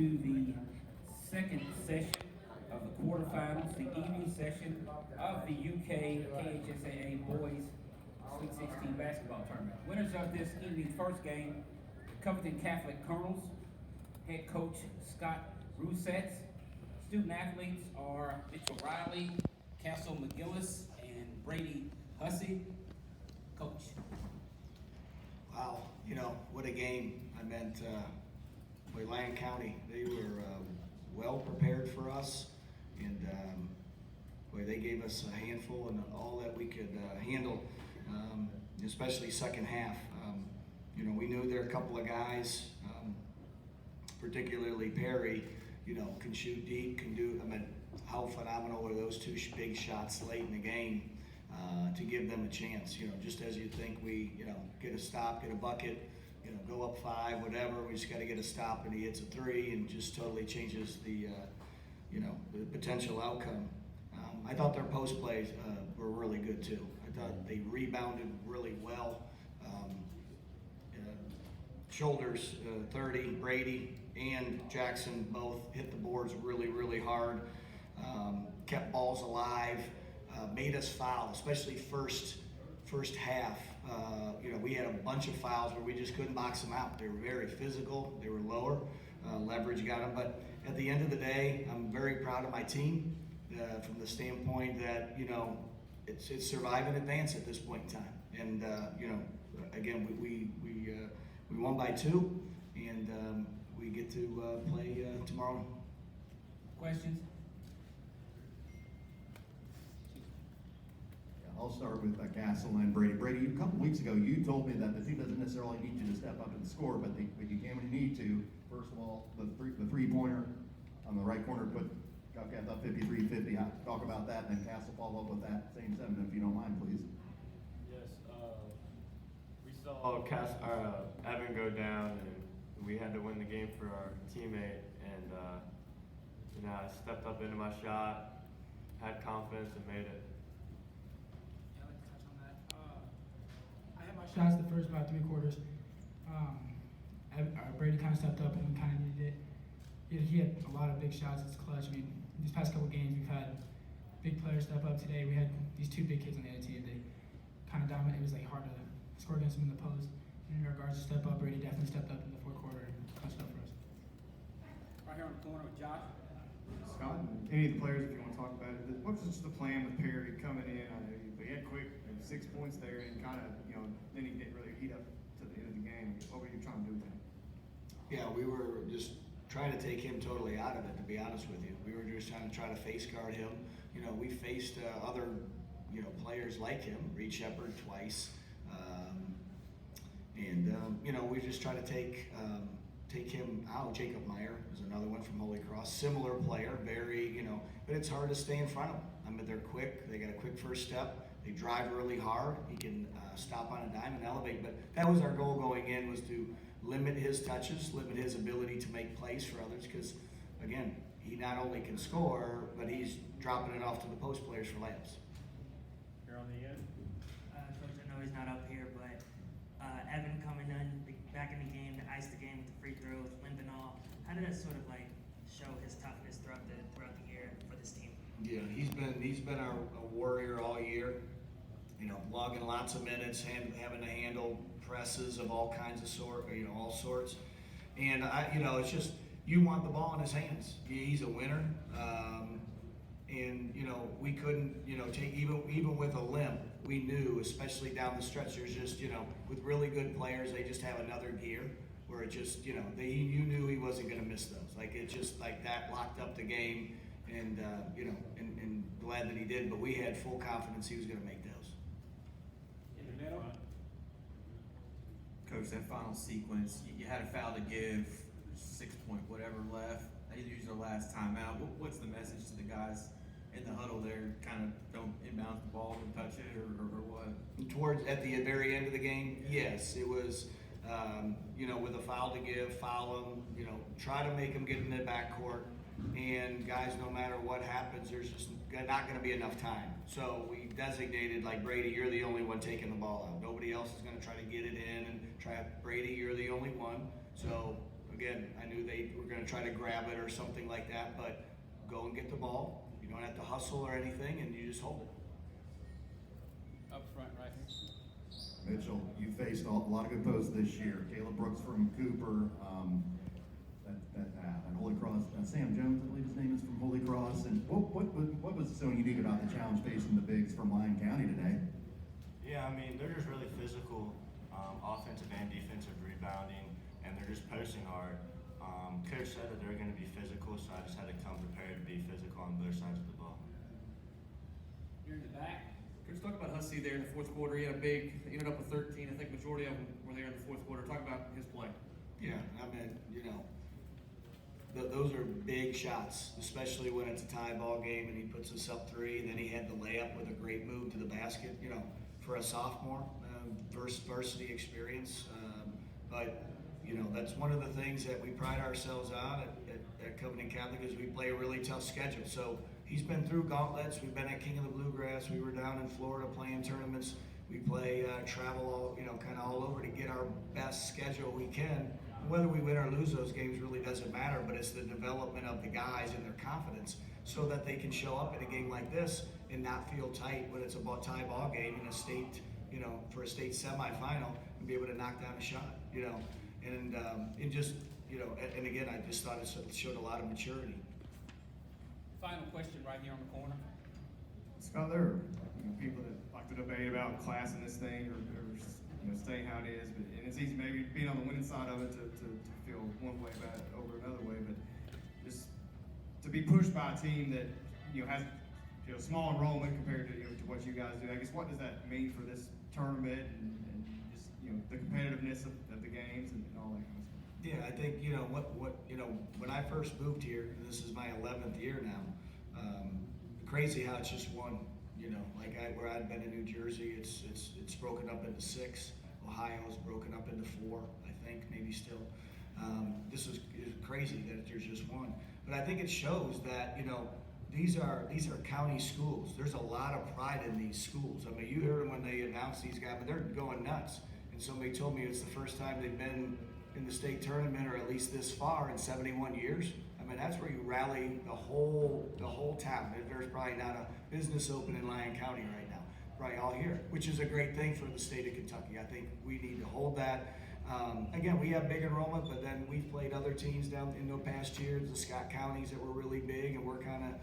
to the second session of the quarterfinals, the evening session of the UK KHSAA Boys Sweet 16 basketball tournament. Winners of this evening's first game, Covington Catholic Colonels, head coach Scott Roussetts. Student athletes are Mitchell Riley, Castle McGillis, and Brady Hussey. Coach. Wow, what a game. I meant Land County, they were well prepared for us, and they gave us a handful and all that we could handle, especially second half. We knew there are a couple of guys, particularly Perry, can shoot deep, can do, how phenomenal were those two big shots late in the game to give them a chance, just as you think we, get a stop, get a bucket, go up 5, whatever, we just got to get a stop and he hits a 3 and just totally changes the, the potential outcome. I thought their post plays were really good too. I thought they rebounded really well. Shoulders, 30, Brady and Jackson both hit the boards really, really hard, kept balls alive, made us foul, especially first half. We had a bunch of fouls where we just couldn't box them out. They were very physical, they were lower, leverage got them, but at the end of the day, I'm very proud of my team from the standpoint that, it's survive and advance at this point in time. And, again, we won by 2, and we get to play tomorrow. Questions? I'll start with Castle and Brady. Brady, a couple weeks ago, you told me that the team doesn't necessarily need you to step up and score, but you can when you need to. First of all, the three-pointer on the right corner put Covington up 53-50. Talk about that, and then Castle follow up with that same 7, if you don't mind, please. Yes, we saw Evan go down, and we had to win the game for our teammate. And I stepped up into my shot, had confidence, and made it. Yeah, I'd like to touch on that. I had my shots the first about 3 quarters. Brady kind of stepped up and we kind of needed it. He had a lot of big shots. It's clutch. These past couple games we've had big players step up. Today we had these 2 big kids on the other team. They kind of dominated. It was hard to score against them in the post. In regards to step up, Brady definitely stepped up in the 4th quarter and clutched up for us. Right here on the corner with Josh. Scott, any of the players, if you want to talk about it, what was just the plan with Perry coming in? I know he had quick, 6 points there, and kind of, then he didn't really heat up to the end of the game. What were you trying to do with him? Yeah, we were just trying to take him totally out of it, to be honest with you. We were just trying to face guard him. We faced other, players like him, Reed Shepard twice. We just try to take him out. Jacob Meyer is another one from Holy Cross. Similar player, very, but it's hard to stay in front of them. They're quick. They got a quick first step. They drive really hard. He can stop on a dime and elevate. But that was our goal going in, was to limit his touches, limit his ability to make plays for others. Because, again, he not only can score, but he's dropping it off to the post players for layups. Here on the end. Coach, I know he's not up here, but Evan coming in back in the game to ice the game with the free throws, limping all. How did that sort of show his toughness throughout the year for this team? Yeah, he's been a warrior all year. Logging lots of minutes, having to handle presses of all kinds of all sorts. And it's just, you want the ball in his hands. He's a winner. We couldn't, take even with a limp, we knew, especially down the stretch, there's just, with really good players, they just have another gear where it just, you knew he wasn't going to miss those. It just that locked up the game, and and glad that he did. But we had full confidence he was going to make those. In the middle. Coach, that final sequence, you had a foul to give, 6 point whatever left. They used their last timeout. What's the message to the guys in the huddle there? Kind of don't inbound the ball and touch it, or what? At the very end of the game, yes, it was. With a foul to give, foul them. Try to make them get in the backcourt. And guys, no matter what happens, there's just not going to be enough time. So we designated, Brady, you're the only one taking the ball out. Nobody else is going to try to get it in and try. Brady, you're the only one. So again, again, I knew they were gonna try to grab it or something like that, but go and get the ball. You don't have to hustle or anything, and you just hold it. Up front, right here. Mitchell, you faced a lot of good posts this year. Caleb Brooks from Cooper, and Holy Cross, Sam Jones, I believe his name is, from Holy Cross. And what was so unique about the challenge facing the bigs from Lyon County today? Yeah, I mean, they're just really physical, offensive and defensive rebounding, and they're just posting hard. Coach said that they're going to be physical, so I just had to come prepared to be physical on both sides of the ball. You're in the back. Coach, talk about Hussey there in the fourth quarter. He had a big, he ended up with 13. I think majority of them were there in the fourth quarter. Talk about his play. Yeah, I mean, those are big shots, especially when it's a tie ball game and he puts us up 3, and then he had the layup with a great move to the basket, for a sophomore, varsity experience. But that's one of the things that we pride ourselves on at Covington Catholic is we play a really tough schedule. So he's been through gauntlets. We've been at King of the Bluegrass. We were down in Florida playing tournaments. We play travel kind of all over to get our best schedule we can. Whether we win or lose those games really doesn't matter, but it's the development of the guys and their confidence so that they can show up in a game like this and not feel tight when it's a tie ball game in a state, for a state semifinal, and be able to knock down a shot, and and again, I just thought it showed a lot of maturity. Final question right here on the corner. Scott, there are people that like to debate about class in this thing or staying how it is, and it's easy maybe being on the winning side of it to feel one way about it over another way, but just to be pushed by a team that has small enrollment compared to to what you guys do. I guess what does that mean for this tournament and just the competitiveness of the games and all that kind of stuff? Yeah, I think when I first moved here, and this is my 11th year now. Crazy how it's just one. Where I'd been in New Jersey, it's broken up into 6. Ohio is broken up into 4, I think, maybe still. This is crazy that there's just one. But I think it shows that these are county schools. There's a lot of pride in these schools. I mean, you heard them when they announced these guys, but they're going nuts. And somebody told me it's the first time they've been in the state tournament, or at least this far, in 71 years. I mean, that's where you rally the whole town. There's probably not a business open in Lyon County right now, probably all here, which is a great thing for the state of Kentucky. I think we need to hold that. Again, we have big enrollment, but then we've played other teams down in the past years, the Scott counties that were really big, and we're kind of,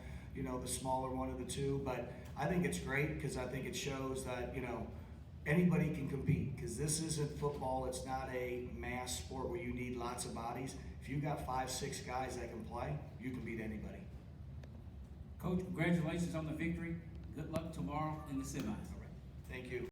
the smaller one of the two. But I think it's great because I think it shows that, anybody can compete, because this isn't football. It's not a mass sport where you need lots of bodies. If you got 5, 6 guys that can play, you can beat anybody. Coach, congratulations on the victory. Good luck tomorrow in the semis. Thank you.